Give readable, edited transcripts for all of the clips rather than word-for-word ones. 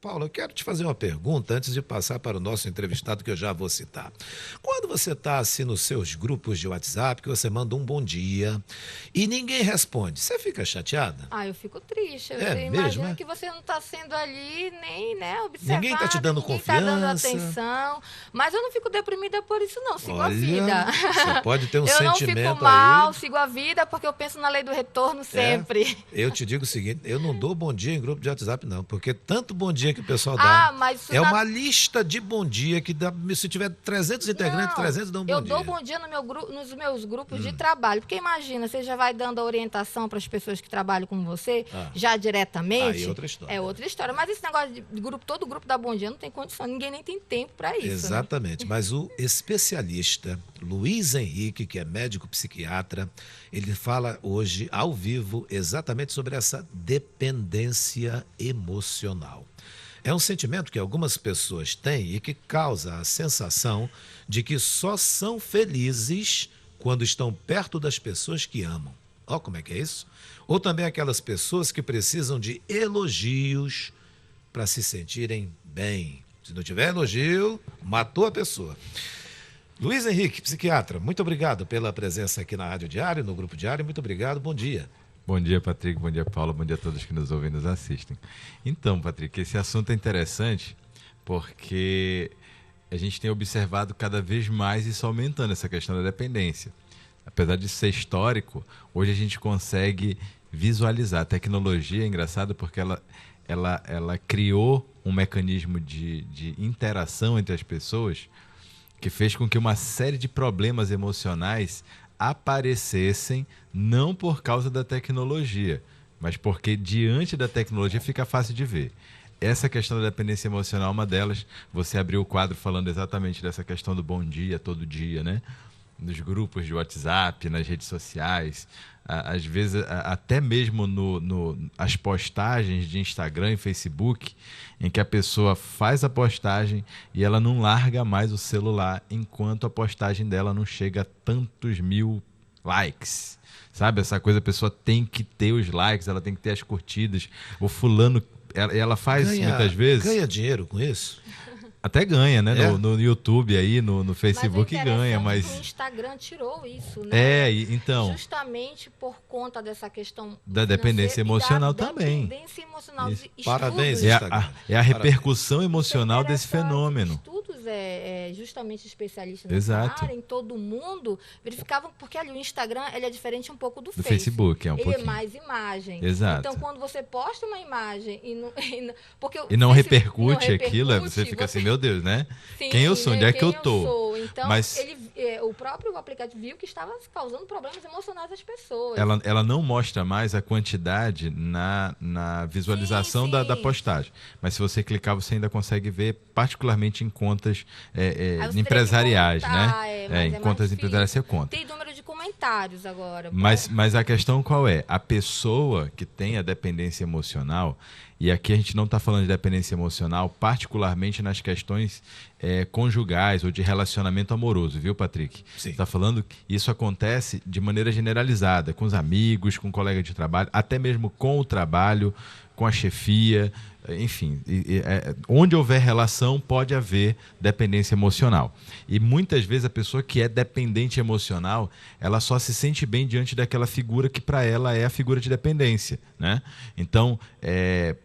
Paulo, eu quero te fazer uma pergunta antes de passar para o nosso entrevistado, que eu já vou citar. Quando você está assim nos seus grupos de WhatsApp, que você manda um bom dia e ninguém responde, você fica chateada? Eu fico triste. É Eu mesmo, imagino é? que você não está sendo ali nem, né, Ninguém está te observada, dando ninguém está dando confiança. atenção. Mas eu não fico deprimida por isso, não. Sigo a Olha, vida. você pode ter um Eu não fico sentimento mal, aí. sigo a vida, porque eu penso na lei do retorno sempre. Eu te digo o seguinte, eu não dou bom dia em grupo de WhatsApp, não, porque tanto bom dia que o pessoal dá, Mas isso é uma lista de bom dia que dá, se tiver 300 integrantes, Não, 300 dão bom eu dia. dou bom dia no nos meus grupos de trabalho. Porque imagina, você já vai dando a orientação para as pessoas que trabalham com você, já diretamente. Aí é outra história. É outra história. Mas esse negócio de grupo, todo grupo dá bom dia, não tem condição. Ninguém nem tem tempo para isso. Exatamente. Né? Mas o especialista Luiz Henrique, que é médico psiquiatra, ele fala hoje, ao vivo, exatamente sobre essa dependência emocional. É um sentimento que algumas pessoas têm e que causa a sensação de que só são felizes quando estão perto das pessoas que amam. Olha como é que é isso? Ou também aquelas pessoas que precisam de elogios para se sentirem bem. Se não tiver elogio, matou a pessoa. Luiz Henrique, psiquiatra, muito obrigado pela presença aqui na Rádio Diário, no Grupo Diário. Muito obrigado, bom dia. Bom dia, Patrick. Bom dia, Paulo. Bom dia a todos que nos ouvem e nos assistem. Então, Patrick, esse assunto é interessante porque a gente tem observado cada vez mais isso aumentando, essa questão da dependência. Apesar de ser histórico, hoje a gente consegue visualizar. A tecnologia é engraçada porque ela criou um mecanismo de interação entre as pessoas que fez com que uma série de problemas emocionais aparecessem não por causa da tecnologia, mas porque diante da tecnologia fica fácil de ver. Essa questão da dependência emocional é uma delas. Você abriu o quadro falando exatamente dessa questão do bom dia, todo dia, né? Nos grupos de WhatsApp, nas redes sociais, às vezes até mesmo as postagens de Instagram e Facebook, em que a pessoa faz a postagem e ela não larga mais o celular enquanto a postagem dela não chega a tantos mil likes. Sabe, essa coisa, a pessoa tem que ter os likes, ela tem que ter as curtidas. O fulano, ela faz muitas vezes. Ganha dinheiro com isso? Até ganha, né? No YouTube aí, no Facebook ganha, mas o Instagram tirou isso, né? Então. Justamente por conta dessa questão da dependência emocional também. Dependência emocional. Parabéns, Instagram. É a repercussão emocional desse fenômeno. Estudos justamente especialistas nessa área, em todo mundo, verificavam, porque ali o Instagram ele é diferente um pouco do Facebook. Ele é mais imagem. Exato. Então, quando você posta uma imagem e não repercute aquilo, você fica assim, meu Deus, né? Sim, quem eu sou? Onde é que eu tô? Então, o próprio aplicativo viu que estava causando problemas emocionais às pessoas. Ela não mostra mais a quantidade na visualização da postagem. Mas se você clicar, você ainda consegue ver, particularmente em contas empresariais, né? Em contas empresariais você conta. Tem número de comentários agora. Mas a questão qual é? A pessoa que tem a dependência emocional, e aqui a gente não está falando de dependência emocional, particularmente nas questões conjugais ou de relacionamento amoroso, viu, Patrick? Sim. Está falando que isso acontece de maneira generalizada, com os amigos, com colegas de trabalho, até mesmo com o trabalho, com a chefia, enfim, onde houver relação pode haver dependência emocional. E muitas vezes a pessoa que é dependente emocional, ela só se sente bem diante daquela figura que para ela é a figura de dependência, né? Então,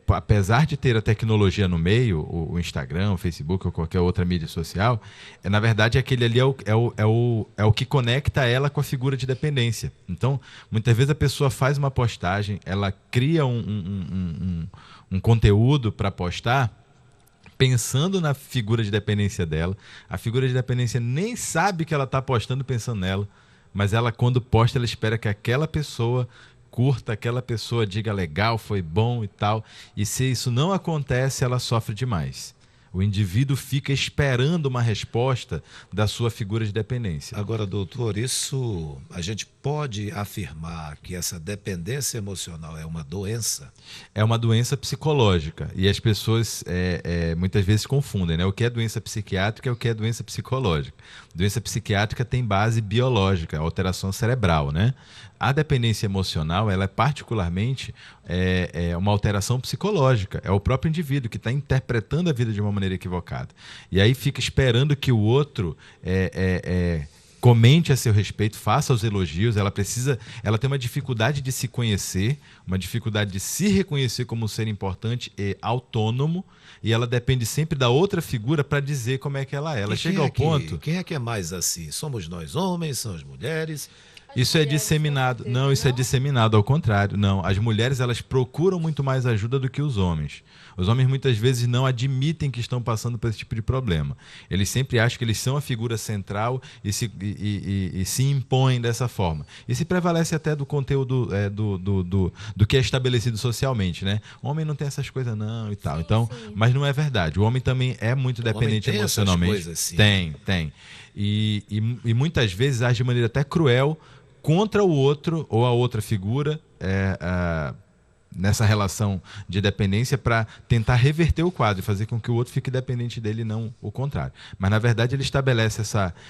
apesar de ter a tecnologia no meio, o Instagram, o Facebook ou qualquer outra mídia social, na verdade aquele ali é o que conecta ela com a figura de dependência. Então, muitas vezes a pessoa faz uma postagem, ela cria um conteúdo para postar, pensando na figura de dependência dela. A figura de dependência nem sabe que ela está postando pensando nela, mas ela, quando posta, ela espera que aquela pessoa curta, aquela pessoa diga legal, foi bom e tal. E se isso não acontece, ela sofre demais. O indivíduo fica esperando uma resposta da sua figura de dependência. Agora, doutor, isso a gente pode afirmar que essa dependência emocional é uma doença? É uma doença psicológica. E as pessoas muitas vezes confundem, né? O que é doença psiquiátrica e o que é doença psicológica. Doença psiquiátrica tem base biológica, alteração cerebral, né? a dependência emocional, ela é particularmente uma alteração psicológica. É o próprio indivíduo que está interpretando a vida de uma maneira equivocada. E aí fica esperando que o outro comente a seu respeito, faça os elogios. Ela tem uma dificuldade de se conhecer, uma dificuldade de se reconhecer como um ser importante e autônomo, e ela depende sempre da outra figura para dizer como é que ela é. Ela chega ao ponto... Quem é que é mais assim? Somos nós homens, são as mulheres? Isso é disseminado. Não, isso é disseminado ao contrário. Não, as mulheres elas procuram muito mais ajuda do que os homens. Os homens muitas vezes não admitem que estão passando por esse tipo de problema. Eles sempre acham que eles são a figura central e se impõem dessa forma. E se prevalece até do conteúdo do que é estabelecido socialmente, né? O homem não tem essas coisas não e tal. Sim, então, sim. Mas não é verdade. O homem também é muito dependente emocionalmente. Essas coisas, sim. Tem. E muitas vezes age de maneira até cruel contra o outro ou a outra figura nessa relação de dependência para tentar reverter o quadro e fazer com que o outro fique dependente dele e não o contrário. Mas, na verdade, ele estabelece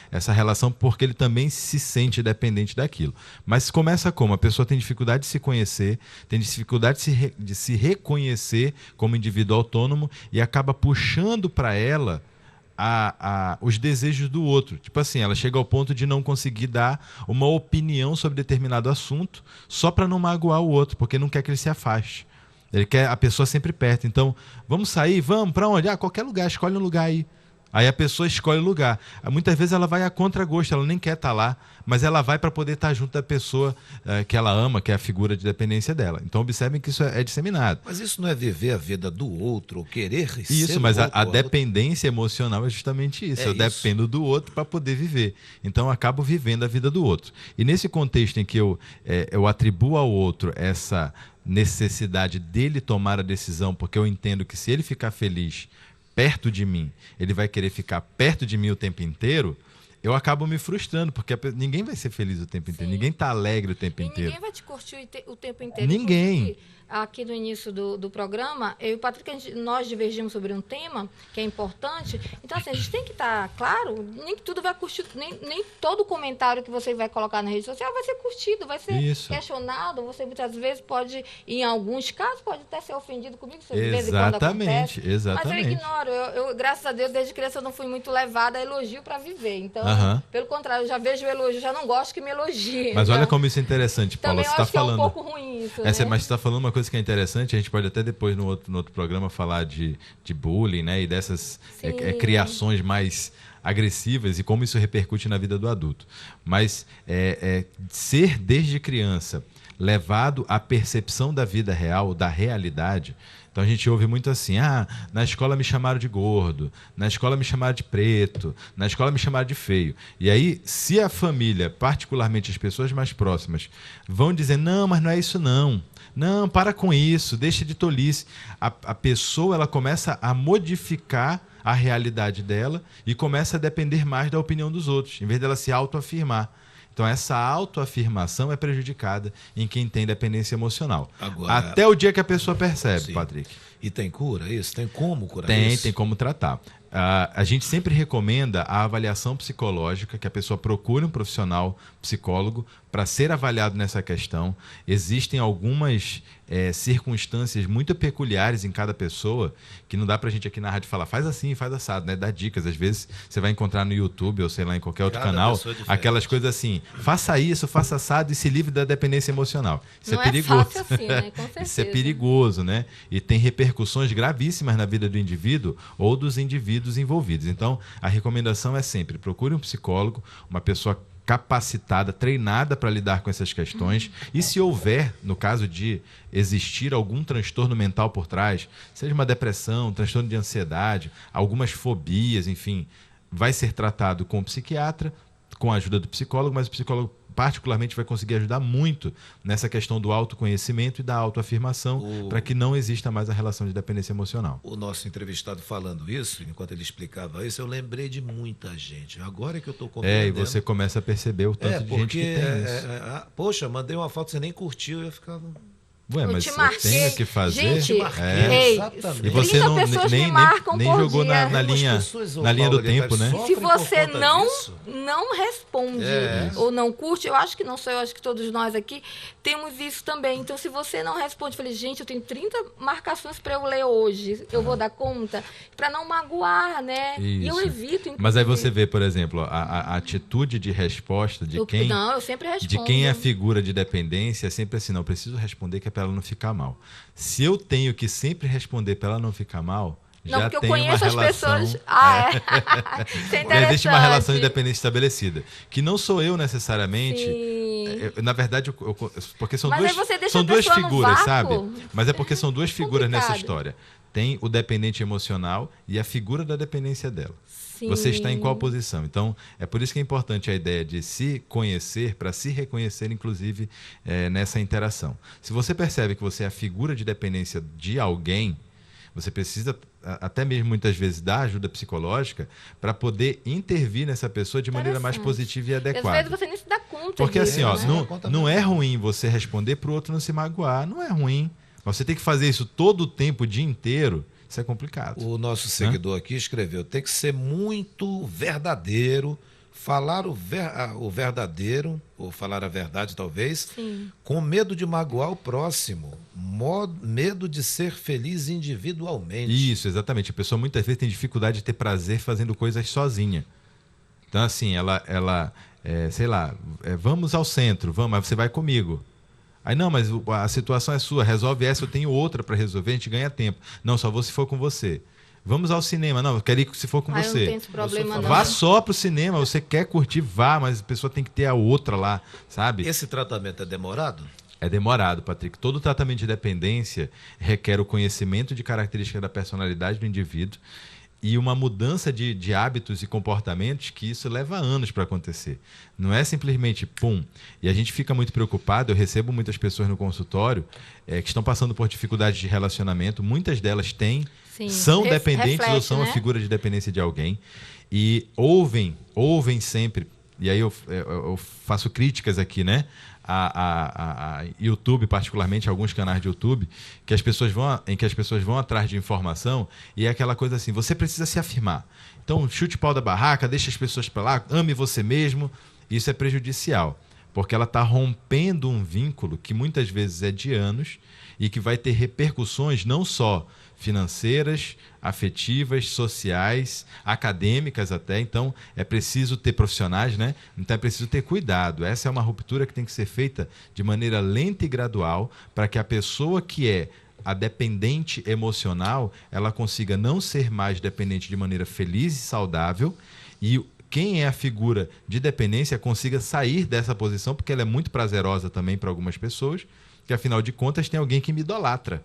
essa relação porque ele também se sente dependente daquilo. Mas começa como? A pessoa tem dificuldade de se conhecer, tem dificuldade de se reconhecer como indivíduo autônomo e acaba puxando para ela os desejos do outro. Tipo assim, ela chega ao ponto de não conseguir dar uma opinião sobre determinado assunto só para não magoar o outro, porque não quer que ele se afaste. Ele quer a pessoa sempre perto. Então, vamos sair? Vamos? Para onde? Qualquer lugar, escolhe um lugar aí. Aí a pessoa escolhe o lugar. Muitas vezes ela vai a contragosto, ela nem quer estar lá, mas ela vai para poder estar junto da pessoa que ela ama, que é a figura de dependência dela. Então observem que isso é disseminado. Mas isso não é viver a vida do outro, ou querer ser isso, mas do outro, a dependência emocional é justamente isso. Eu dependo do outro para poder viver. Então eu acabo vivendo a vida do outro. E nesse contexto em que eu atribuo ao outro essa necessidade dele tomar a decisão, porque eu entendo que se ele ficar feliz perto de mim, ele vai querer ficar perto de mim o tempo inteiro, eu acabo me frustrando, porque ninguém vai ser feliz o tempo inteiro, ninguém está alegre o tempo inteiro. Ninguém vai te curtir o tempo inteiro. Ninguém. Inclusive, aqui no início do programa, eu e o Patrick, nós divergimos sobre um tema que é importante. Então, assim, a gente tem que estar claro, nem tudo vai curtir, nem todo comentário que você vai colocar na rede social vai ser curtido, vai ser questionado. Você muitas vezes pode, em alguns casos, pode até ser ofendido comigo, isso de vez em quando acontece. Exatamente. Mas eu ignoro. Eu, graças a Deus, desde criança eu não fui muito levada a elogio para viver. Então, pelo contrário, eu já vejo o elogio, já não gosto que me elogiem. Mas olha como isso é interessante, Paula. Também você eu está falando. É um pouco ruim isso, né? Mas você está falando uma coisa que é interessante, a gente pode até depois no outro programa falar de bullying, né? E dessas criações mais agressivas e como isso repercute na vida do adulto. Mas ser desde criança levado à percepção da vida real, da realidade. Então a gente ouve muito assim, na escola me chamaram de gordo, na escola me chamaram de preto, na escola me chamaram de feio. E aí, se a família, particularmente as pessoas mais próximas, vão dizer, não, mas não é isso não. Não, para com isso, deixa de tolice. A pessoa ela começa a modificar a realidade dela e começa a depender mais da opinião dos outros, em vez dela se autoafirmar. Então, essa autoafirmação é prejudicada em quem tem dependência emocional. Agora, até o dia que a pessoa percebe, sim. Patrick. E tem cura isso? Tem como curar isso? Tem como tratar. A gente sempre recomenda a avaliação psicológica, que a pessoa procure um profissional psicólogo para ser avaliado nessa questão. Existem algumas circunstâncias muito peculiares em cada pessoa que não dá para a gente aqui na rádio falar, faz assim, faz assado, né? Dá dicas. Às vezes você vai encontrar no YouTube ou sei lá em qualquer outro canal aquelas coisas assim, faça isso, faça assado e se livre da dependência emocional. Isso não é perigoso. Fácil assim, né? Com certeza. Isso é perigoso, né? E tem repercussões gravíssimas na vida do indivíduo ou dos indivíduos envolvidos. Então, a recomendação é sempre procure um psicólogo, uma pessoa capacitada, treinada para lidar com essas questões. E se houver, no caso de existir algum transtorno mental por trás, seja uma depressão, um transtorno de ansiedade, algumas fobias, enfim, vai ser tratado com o psiquiatra, com a ajuda do psicólogo, mas o psicólogo particularmente vai conseguir ajudar muito nessa questão do autoconhecimento e da autoafirmação para que não exista mais a relação de dependência emocional. O nosso entrevistado falando isso, enquanto ele explicava isso, eu lembrei de muita gente. Agora que eu estou compreendendo... E você começa a perceber o tanto de gente que tem isso. Poxa, mandei uma foto, você nem curtiu, eu ficava... Ué, Eu mas te eu marquei. tenho que fazer? Gente, É. Ei, Exatamente. E você 30 não, pessoas nem, me marcam nem por jogou dia. na linha, Algumas pessoas, ô, na linha do Paulo tempo, Oliveira, né? só- Se Sofrem por você conta não, disso. não responde É. ou não curte, eu acho que não sou eu, acho que todos nós aqui temos isso também. Então, se você não responde, eu falei, gente, eu tenho 30 marcações para eu ler hoje, eu vou dar conta, para não magoar, né? E eu Isso. evito, Mas aí você inclusive. vê, por exemplo, a atitude de resposta de quem... Não, eu sempre respondo. De quem é figura de dependência é sempre assim, não, eu preciso responder que é para ela não ficar mal. Se eu tenho que sempre responder para ela não ficar mal, Não, já porque eu tem uma conheço as relação... pessoas. Ah, é? Isso é Já existe uma relação de interessante. dependência estabelecida. Que não sou eu necessariamente. Sim. Na verdade, porque são Mas duas, aí você deixa são a duas pessoa no figuras, vácuo. sabe? Mas é porque são duas figuras nessa Complicado. história. Tem o dependente emocional e a figura da dependência dela. Sim. Você está em qual posição? Então, é por isso que é importante a ideia de se conhecer, para se reconhecer, inclusive, nessa interação. Se você percebe que você é a figura de dependência de alguém, você precisa, até mesmo muitas vezes, da ajuda psicológica para poder intervir nessa pessoa de maneira mais Interessante. positiva e E às adequada. vezes você nem se dá conta Porque disso, assim, ó, né? não é ruim você responder para o outro não se magoar. Não é ruim. Mas você tem que fazer isso todo o tempo, o dia inteiro. Isso é complicado. O nosso seguidor aqui escreveu: tem que ser muito verdadeiro, falar o verdadeiro, ou falar a verdade talvez, Sim. com medo de magoar o próximo, medo de ser feliz individualmente. Isso, exatamente. A pessoa muitas vezes tem dificuldade de ter prazer fazendo coisas sozinha. Então, assim, sei lá, vamos ao centro, vamos, mas você vai comigo. Aí, não, mas a situação é sua, resolve essa, eu tenho outra para resolver, a gente ganha tempo. Não, só vou se for com você. Vamos ao cinema. Não, eu quero ir se for com Eu não você. tenho esse problema, não. Vá só pro cinema, você quer curtir, vá, mas a pessoa tem que ter a outra lá, sabe? Esse tratamento é demorado? É demorado, Patrick. Todo tratamento de dependência requer o conhecimento de características da personalidade do indivíduo e uma mudança de hábitos e comportamentos que isso leva anos para acontecer. Não é simplesmente pum. E a gente fica muito preocupado. Eu recebo muitas pessoas no consultório que estão passando por dificuldades de relacionamento. Muitas delas Sim. são dependentes Reflete, ou são né? a figura de dependência de alguém. E ouvem sempre. E aí eu faço críticas aqui, né? A YouTube, particularmente alguns canais de YouTube, em que as pessoas vão atrás de informação e é aquela coisa assim, você precisa se afirmar. Então, chute o pau da barraca, deixa as pessoas para lá, ame você mesmo. Isso é prejudicial, porque ela está rompendo um vínculo que muitas vezes é de anos e que vai ter repercussões não só financeiras, afetivas, sociais, acadêmicas até. Então, é preciso ter profissionais, né? Então, é preciso ter cuidado. Essa é uma ruptura que tem que ser feita de maneira lenta e gradual para que a pessoa que é a dependente emocional, ela consiga não ser mais dependente de maneira feliz e saudável e quem é a figura de dependência consiga sair dessa posição, porque ela é muito prazerosa também para algumas pessoas, que afinal de contas tem alguém que me idolatra.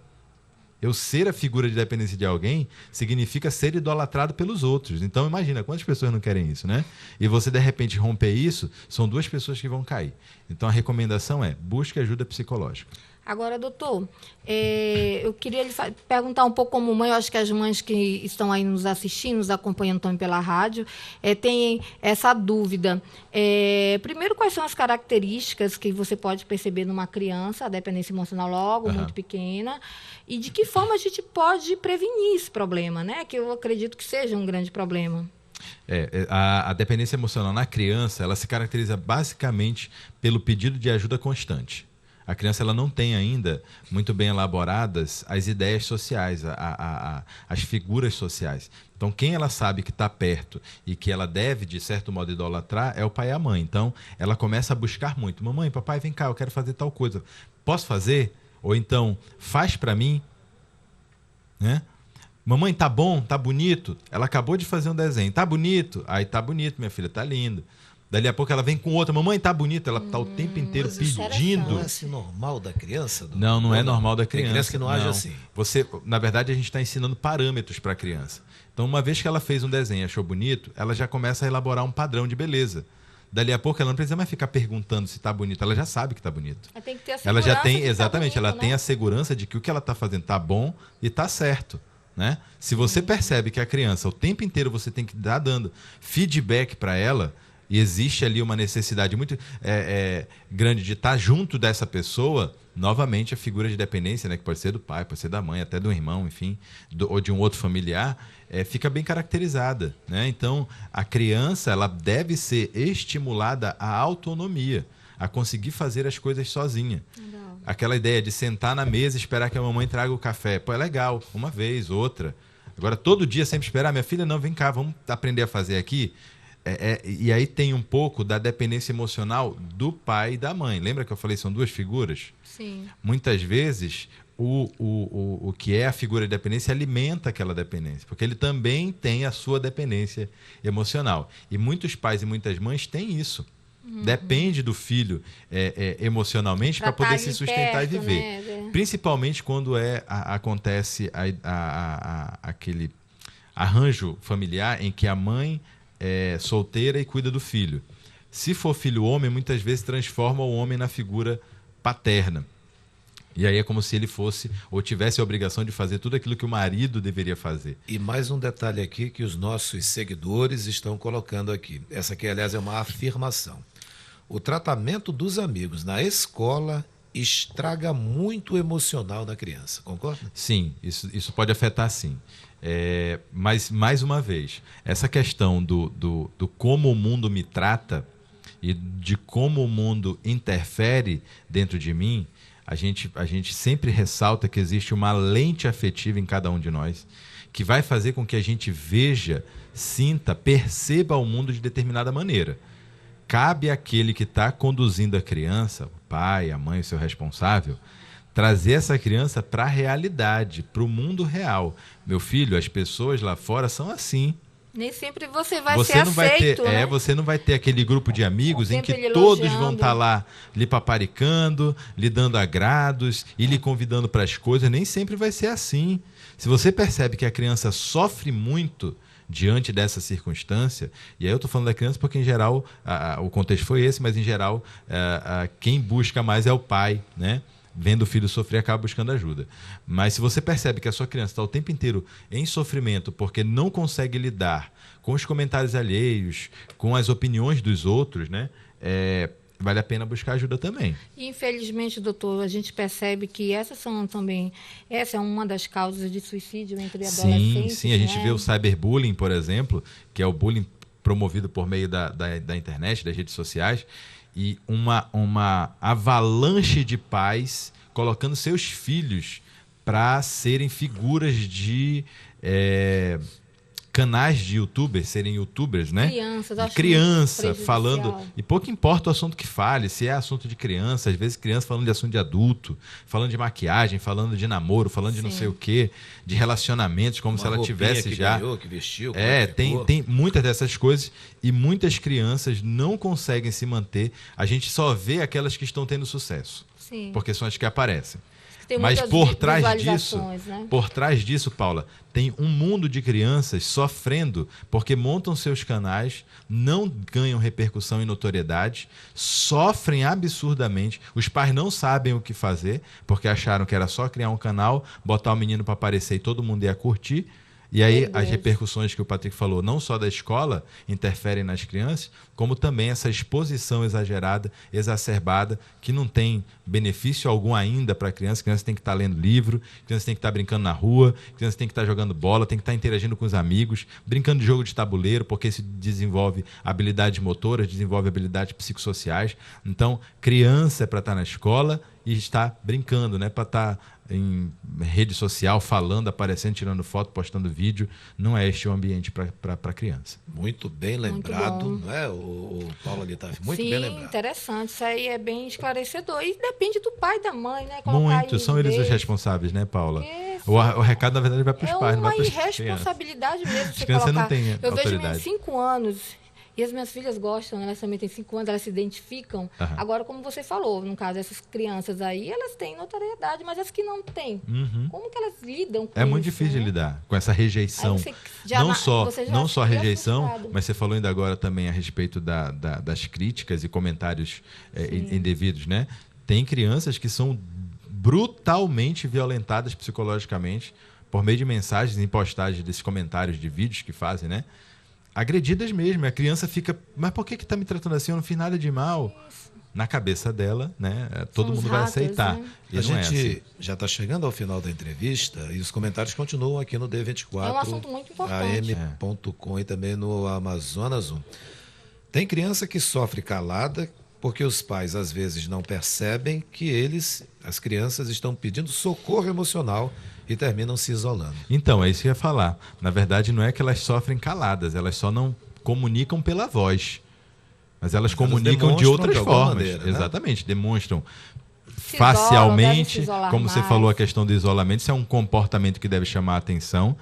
Eu ser a figura de dependência de alguém significa ser idolatrado pelos outros. Então, imagina, quantas pessoas não querem isso, né? E você, de repente, romper isso, são duas pessoas que vão cair. Então, a recomendação é, busque ajuda psicológica. Agora, doutor, eu queria lhe perguntar um pouco como mãe, eu acho que as mães que estão aí nos assistindo, nos acompanhando também pela rádio, têm essa dúvida. Primeiro, quais são as características que você pode perceber numa criança, a dependência emocional logo, muito pequena, e de que forma a gente pode prevenir esse problema, né? Que eu acredito que seja um grande problema. A dependência emocional na criança, ela se caracteriza basicamente pelo pedido de ajuda constante. A criança ela não tem ainda muito bem elaboradas as ideias sociais, as figuras sociais. Então, quem ela sabe que está perto e que ela deve, de certo modo, idolatrar é o pai e a mãe. Então, ela começa a buscar muito. Mamãe, papai, vem cá, eu quero fazer tal coisa. Posso fazer? Ou então, faz para mim. Né? Mamãe, tá bom? Tá bonito? Ela acabou de fazer um desenho. Tá bonito? Aí, tá bonito, minha filha, tá lindo. Dali a pouco ela vem com outra. Mamãe, tá bonita. Ela tá o tempo inteiro pedindo. Não é assim normal da criança? Não é normal da criança. Tem criança que não age assim. Na verdade, a gente está ensinando parâmetros para a criança. Então, uma vez que ela fez um desenho e achou bonito, ela já começa a elaborar um padrão de beleza. Dali a pouco ela não precisa mais ficar perguntando se está bonito. Ela já sabe que está bonito. Tem que ter a Ela já tem, segurança de exatamente, tá bonito, ela tem a segurança de que o que ela está fazendo está bom e está certo. Né? Se você percebe que a criança, o tempo inteiro você tem que estar dando feedback para ela, e existe ali uma necessidade muito grande de estar junto dessa pessoa, novamente a figura de dependência, né, que pode ser do pai, pode ser da mãe, até do irmão, enfim, ou de um outro familiar, fica bem caracterizada, né? Então, a criança, ela deve ser estimulada à autonomia, a conseguir fazer as coisas sozinha. Legal. Aquela ideia de sentar na mesa e esperar que a mamãe traga o café. Pô, é legal, uma vez, outra. Agora, todo dia sempre esperar, minha filha, não, vem cá, vamos aprender a fazer aqui. E aí tem um pouco da dependência emocional do pai e da mãe. Lembra que eu falei, são duas figuras? Sim. Muitas vezes, o que é a figura de dependência alimenta aquela dependência, porque ele também tem a sua dependência emocional. E muitos pais e muitas mães têm isso. Depende do filho emocionalmente para poder se sustentar perto, e viver. Né? Principalmente quando acontece aquele arranjo familiar em que a mãe é solteira e cuida do filho. Se for filho homem, muitas vezes transforma o homem na figura paterna. E aí é como se ele fosse ou tivesse a obrigação de fazer tudo aquilo que o marido deveria fazer. E mais um detalhe aqui que os nossos seguidores estão colocando aqui. Essa aqui, aliás, é uma afirmação. O tratamento dos amigos na escola estraga muito o emocional da criança, concorda? Sim, isso pode afetar sim. Mas, mais uma vez, essa questão do como o mundo me trata e de como o mundo interfere dentro de mim, a gente sempre ressalta que existe uma lente afetiva em cada um de nós, que vai fazer com que a gente veja, sinta, perceba o mundo de determinada maneira. Cabe àquele que está conduzindo a criança, o pai, a mãe, o seu responsável, trazer essa criança para a realidade, para o mundo real. Meu filho, as pessoas lá fora são assim. Nem sempre você vai ser aceito, né? Você não vai ter aquele grupo de amigos em que todos vão estar lá lhe paparicando, lhe dando agrados e lhe convidando para as coisas. Nem sempre vai ser assim. Se você percebe que a criança sofre muito diante dessa circunstância, e aí eu estou falando da criança porque, em geral, o contexto foi esse, mas, em geral, quem busca mais é o pai, né? Vendo o filho sofrer, acaba buscando ajuda. Mas se você percebe que a sua criança está o tempo inteiro em sofrimento porque não consegue lidar com os comentários alheios, com as opiniões dos outros, né? Vale a pena buscar ajuda também. Infelizmente, doutor, a gente percebe que essa é uma das causas de suicídio entre adolescentes. Sim, a gente vê o cyberbullying, por exemplo, que é o bullying promovido por meio da internet, das redes sociais, e uma avalanche de pais colocando seus filhos para serem figuras de canais de youtubers, serem youtubers, né? Criança falando, e pouco importa o assunto que fale, se é assunto de criança, às vezes criança falando de assunto de adulto, falando de maquiagem, falando de namoro, falando de não sei o quê, de relacionamentos, como se ela tivesse que já ganhou, que vestiu, tem muitas dessas coisas, e muitas crianças não conseguem se manter. A gente só vê aquelas que estão tendo sucesso. Sim. Porque são as que aparecem. Tem mas por trás né? disso, Paula, tem um mundo de crianças sofrendo porque montam seus canais, não ganham repercussão e notoriedade, sofrem absurdamente, os pais não sabem o que fazer, porque acharam que era só criar um canal, botar o menino para aparecer e todo mundo ia curtir. E aí as repercussões que o Patrick falou, não só da escola, interferem nas crianças, como também essa exposição exagerada, exacerbada, que não tem benefício algum ainda para a criança. A criança tem que estar lendo livro, a criança tem que estar brincando na rua, a criança tem que estar jogando bola, tem que estar interagindo com os amigos, brincando de jogo de tabuleiro, porque isso desenvolve habilidades motoras, desenvolve habilidades psicossociais. Então, criança é para estar na escola e estar brincando, né? Para estar em rede social, falando, aparecendo, tirando foto, postando vídeo. Não é este o ambiente para criança. Muito bem lembrado, não é, o Paulo Litaf? Muito bem lembrado. Sim, interessante. Isso aí é bem esclarecedor. E depende do pai e da mãe, né? Muito, são eles os responsáveis, né, Paula? O recado, na verdade, vai para os pais, não vai para as crianças. É uma irresponsabilidade mesmo. As crianças não têm Eu autoridade. vejo minhas 5 anos... E as minhas filhas gostam, né? Elas também têm 5 anos, elas se identificam. Uhum. Agora, como você falou, no caso, essas crianças aí, elas têm notoriedade, mas as que não têm, como que elas lidam com isso? É muito difícil de lidar com essa rejeição. Não só a rejeição, mas você falou ainda agora também a respeito das críticas e comentários indevidos, né? Tem crianças que são brutalmente violentadas psicologicamente por meio de mensagens e postagens desses comentários de vídeos que fazem, né? Agredidas mesmo. A criança fica, mas por que está me tratando assim? Eu não fiz nada de mal. na cabeça dela, né, todo São os mundo vai hackers, aceitar. né? E A não é gente assim. já está chegando ao final da entrevista e os comentários continuam aqui no D24, É um assunto muito importante. am.com e também no Amazonas 1. Tem criança que sofre calada porque os pais às vezes não percebem que as crianças estão pedindo socorro emocional e terminam se isolando. Então, é isso que eu ia falar. Na verdade, não é que elas sofrem caladas, elas só não comunicam pela voz. Mas elas comunicam de demonstram outras de alguma formas. maneira, né? Exatamente, demonstram Se facialmente, isolam, devem se isolar como você mais. falou, a questão do isolamento, isso é um comportamento que deve chamar a atenção.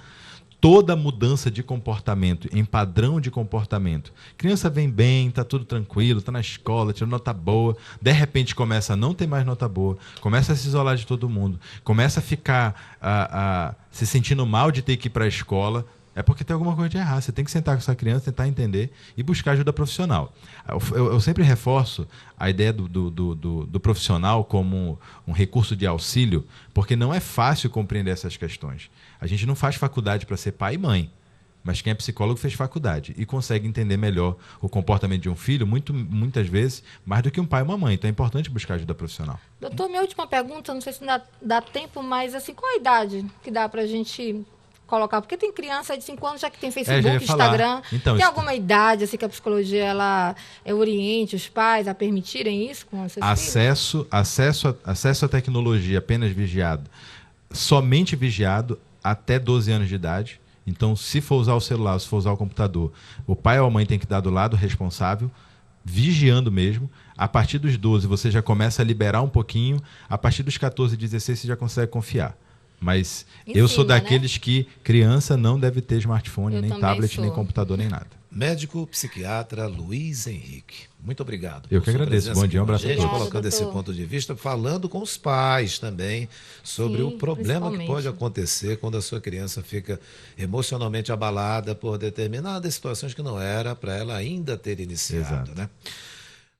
Toda mudança de comportamento, em padrão de comportamento. Criança vem bem, está tudo tranquilo, está na escola, tirando nota boa, de repente começa a não ter mais nota boa, começa a se isolar de todo mundo, começa a ficar se sentindo mal de ter que ir para a escola, é porque tem alguma coisa de errado. Você tem que sentar com essa criança, tentar entender e buscar ajuda profissional. Eu sempre reforço a ideia do profissional como um recurso de auxílio, porque não é fácil compreender essas questões. A gente não faz faculdade para ser pai e mãe, mas quem é psicólogo fez faculdade e consegue entender melhor o comportamento de um filho, muitas vezes, mais do que um pai e uma mãe. Então é importante buscar ajuda profissional. Doutor, minha última pergunta, não sei se dá tempo, mas assim, qual a idade que dá para a gente colocar? Porque tem criança de 5 anos já que tem já ia Facebook, falar. Instagram. Então, tem isso- alguma idade assim que a psicologia ela oriente os pais a permitirem isso com seus filhos? Acesso à tecnologia apenas vigiado, somente vigiado até 12 anos de idade. Então, se for usar o celular, se for usar o computador, o pai ou a mãe tem que dar do lado responsável, vigiando mesmo. A partir dos 12 você já começa a liberar um pouquinho, a partir dos 14, 16 você já consegue confiar. Mas eu sou Ensina, né? daqueles que criança não deve ter smartphone, Eu nem também tablet, sou. nem computador, nem nada. Médico psiquiatra Luiz Henrique. Muito obrigado. Eu por que sua agradeço. presença Bom aqui dia, um com a abraço a gente, todos. colocando esse Doutor. ponto de vista, falando com os pais também sobre Sim, o problema que principalmente. pode acontecer quando a sua criança fica emocionalmente abalada por determinadas situações que não era para ela ainda ter iniciado, Exato. né?